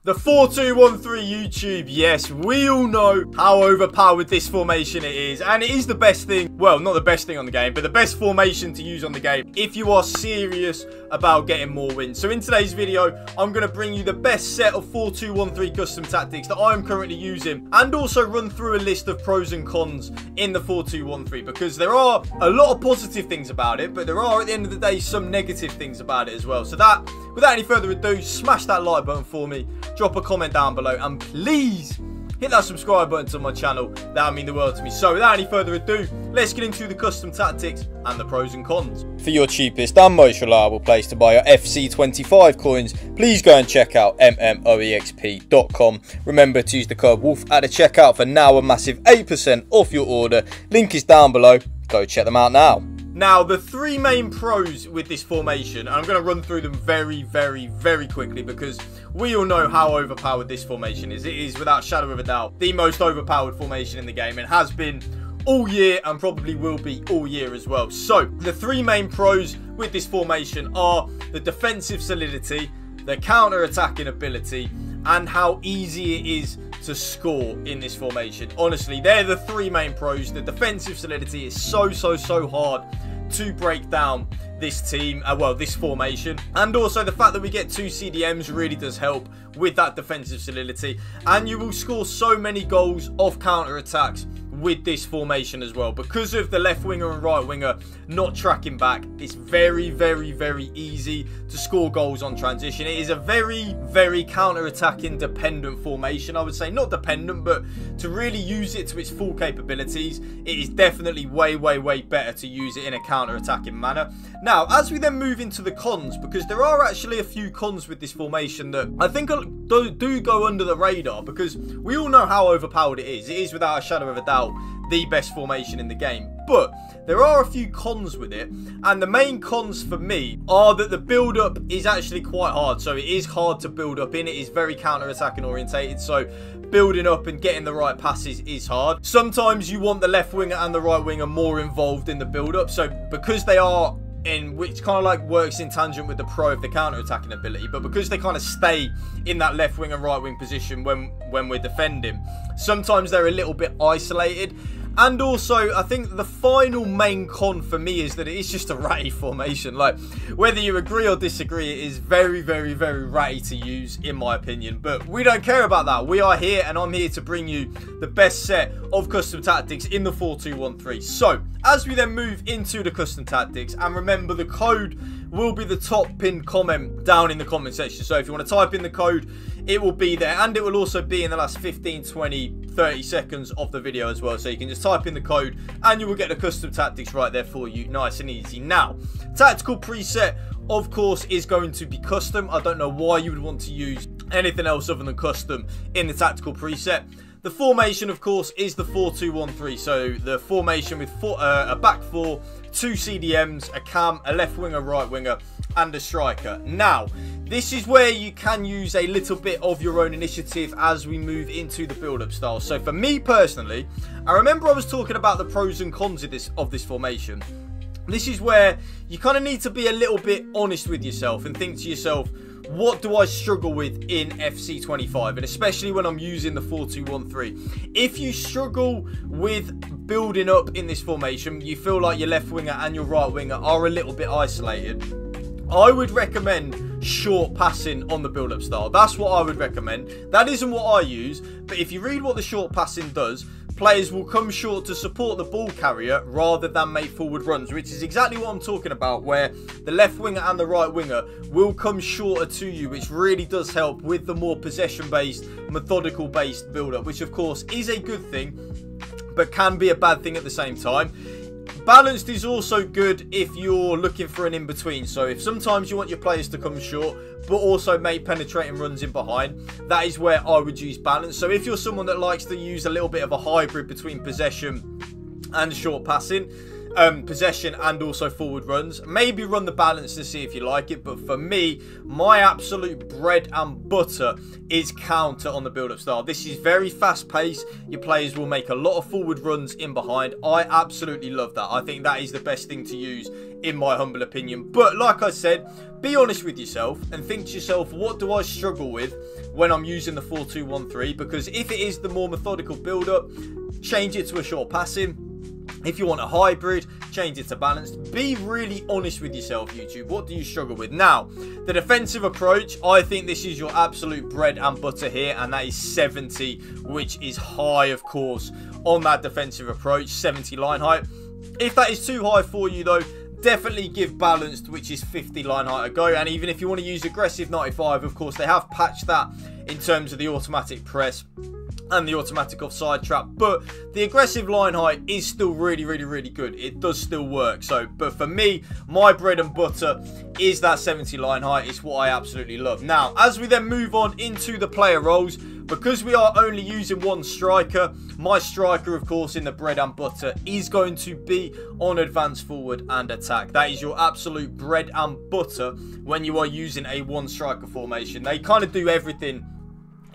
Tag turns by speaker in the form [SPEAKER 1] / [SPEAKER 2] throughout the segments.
[SPEAKER 1] The 4-2-1-3 YouTube, yes, we all know how overpowered this formation it is, and it is the best thing, well, not the best thing on the game, but the best formation to use on the game if you are serious about getting more wins. So in today's video, I'm going to bring you the best set of 4-2-1-3 custom tactics that I'm currently using, and also run through a list of pros and cons in the 4-2-1-3, because there are a lot of positive things about it, but there are, at the end of the day, some negative things about it as well. So that, without any further ado, smash that like button for me. Drop a comment down below and please hit that subscribe button to my channel. That would mean the world to me. So without any further ado, let's get into the custom tactics and the pros and cons. For your cheapest and most reliable place to buy your FC25 coins, please go and check out mmoexp.com. Remember to use the code WOLF at the checkout for now a massive 8% off your order. Link is down below. Go check them out now. Now, the three main pros with this formation, and I'm going to run through them very, very quickly because we all know how overpowered this formation is. It is, without a shadow of a doubt, the most overpowered formation in the game and has been all year and probably will be all year as well. So, the three main pros with this formation are the defensive solidity, the counter-attacking ability, and how easy it is to score in this formation. Honestly, they're the three main pros. The defensive solidity is so hard to break down this team, this formation, and also the fact that we get 2 CDMs really does help with that defensive solidity, and you will score so many goals off counter attacks with this formation as well. Because of the left winger and right winger not tracking back, it's very easy to score goals on transition. It is a very counter-attacking dependent formation, I would say. Not dependent, but to really use it to its full capabilities, it is definitely way better to use it in a counter-attacking manner. Now, as we then move into the cons, because there are actually a few cons with this formation that I think do go under the radar, because we all know how overpowered it is. It is, without a shadow of a doubt, the best formation in the game. But there are a few cons with it, and the main cons for me are that the build-up is actually quite hard. So it is hard to build up in. It is very counter-attacking orientated, so building up and getting the right passes is hard. Sometimes you want the left winger and the right winger more involved in the build-up, so because they are in, which kind of like works in tangent with the pro of the counter-attacking ability, but because they kind of stay in that left wing and right wing position when we're defending, sometimes they're a little bit isolated. And also, I think the final main con for me is that it is just a ratty formation. Like, whether you agree or disagree, it is very ratty to use, in my opinion. But we don't care about that. We are here, and I'm here to bring you the best set of custom tactics in the 4-2-1-3. So, as we then move into the custom tactics, and remember, the code will be the top pinned comment down in the comment section. So if you want to type in the code, it will be there, and it will also be in the last 15, 20, 30 seconds of the video as well. So you can just type in the code and you will get the custom tactics right there for you, nice and easy. Now, tactical preset, of course, is going to be custom. I don't know why you would want to use anything else other than custom in the tactical preset. The formation, of course, is the 4-2-1-3. So the formation with a back four, 2 CDMs, a cam, a left winger, right winger, and a striker. Now, this is where you can use a little bit of your own initiative as we move into the build-up style. So for me personally, I remember I was talking about the pros and cons of this formation. This is where you kind of need to be a little bit honest with yourself and think to yourself, what do I struggle with in FC25? And especially when I'm using the 4-2-1-3. If you struggle with building up in this formation, you feel like your left winger and your right winger are a little bit isolated, I would recommend short passing on the build-up style. That's what I would recommend. That isn't what I use, but if you read what the short passing does, players will come short to support the ball carrier rather than make forward runs, which is exactly what I'm talking about, where the left winger and the right winger will come shorter to you, which really does help with the more possession-based, methodical-based build-up, which of course is a good thing, but can be a bad thing at the same time. Balanced is also good if you're looking for an in-between. So if sometimes you want your players to come short, but also make penetrating runs in behind, that is where I would use balance. So if you're someone that likes to use a little bit of a hybrid between possession and short passing, possession and also forward runs, maybe run the balance to see if you like it. But for me, my absolute bread and butter is counter on the build-up style. This is very fast-paced. Your players will make a lot of forward runs in behind. I absolutely love that. I think that is the best thing to use, in my humble opinion. But like I said, be honest with yourself and think to yourself, what do I struggle with when I'm using the 4-2-1-3? Because if it is the more methodical build-up, change it to a short passing. If you want a hybrid, change it to balanced. Be really honest with yourself, YouTube. What do you struggle with? Now, the defensive approach, I think this is your absolute bread and butter here, and that is 70, which is high, of course, on that defensive approach, 70 line height. If that is too high for you, though, definitely give balanced, which is 50 line height a go. And even if you want to use aggressive 95, of course, they have patched that in terms of the automatic press and the automatic offside trap, but the aggressive line height is still really good. It does still work. So, but for me, my bread and butter is that 70 line height. It's what I absolutely love. Now, as we then move on into the player roles, because we are only using one striker, my striker, of course, in the bread and butter is going to be on advance forward and attack. That is your absolute bread and butter when you are using a one striker formation. They kind of do everything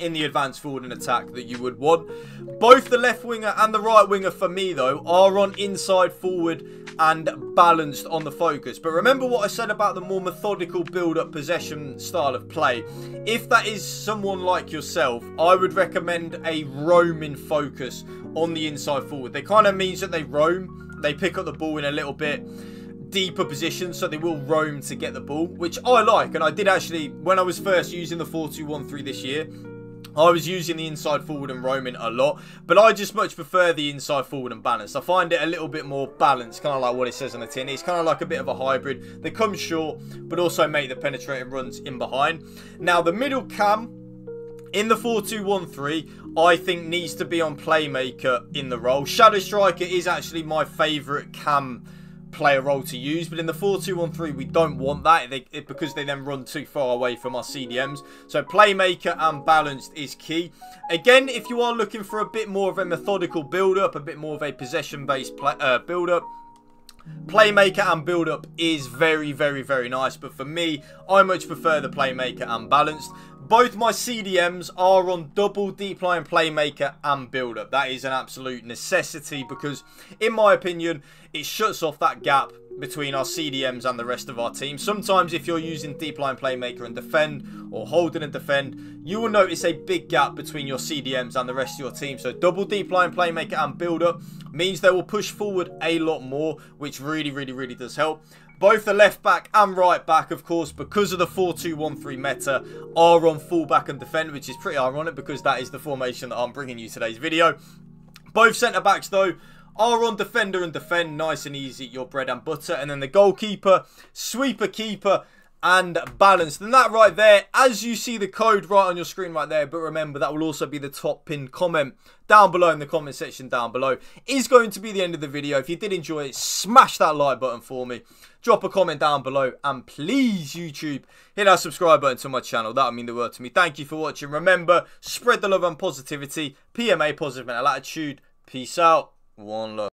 [SPEAKER 1] in the advance forward and attack that you would want. Both the left winger and the right winger for me, though, are on inside forward and balanced on the focus. But remember what I said about the more methodical build-up possession style of play. If that is someone like yourself, I would recommend a roaming focus on the inside forward. That kind of means that they roam, they pick up the ball in a little bit deeper position, so they will roam to get the ball, which I like. And I did actually, when I was first using the 4-2-1-3 this year, I was using the inside forward and roaming a lot, but I just much prefer the inside forward and balanced. I find it a little bit more balanced, kind of like what it says on the tin. It's kind of like a bit of a hybrid. They come short, but also make the penetrating runs in behind. Now, the middle cam in the 4-2-1-3, I think needs to be on playmaker in the role. Shadow striker is actually my favourite cam player role to use, but in the 4-2-1-3 we don't want that because they then run too far away from our CDMs. So playmaker and balanced is key. Again, if you are looking for a bit more of a methodical build-up, a bit more of a possession-based build-up, playmaker and build-up is very nice. But for me, I much prefer the playmaker and balanced. Both my CDMs are on double deep line playmaker and build-up. That is an absolute necessity because, in my opinion, it shuts off that gap between our CDMs and the rest of our team. Sometimes if you're using deep line playmaker and defend, or holding and defend, you will notice a big gap between your CDMs and the rest of your team. So double deep line playmaker and build-up means they will push forward a lot more, which really does help. Both the left back and right back, of course, because of the 4-2-1-3 meta, are on full back and defend, which is pretty ironic because that is the formation that I'm bringing you today's video. Both centre backs, though, are on defender and defend, nice and easy, your bread and butter. And then the goalkeeper, sweeper keeper, and balanced. And that right there, as you see the code right on your screen right there, but remember that will also be the top pinned comment down below in the comment section down below, is going to be the end of the video. If you did enjoy it, smash that like button for me, drop a comment down below, and please, YouTube, hit that subscribe button to my channel. That would mean the world to me. Thank you for watching. Remember, spread the love and positivity. PMA, positive mental attitude. Peace out. One love.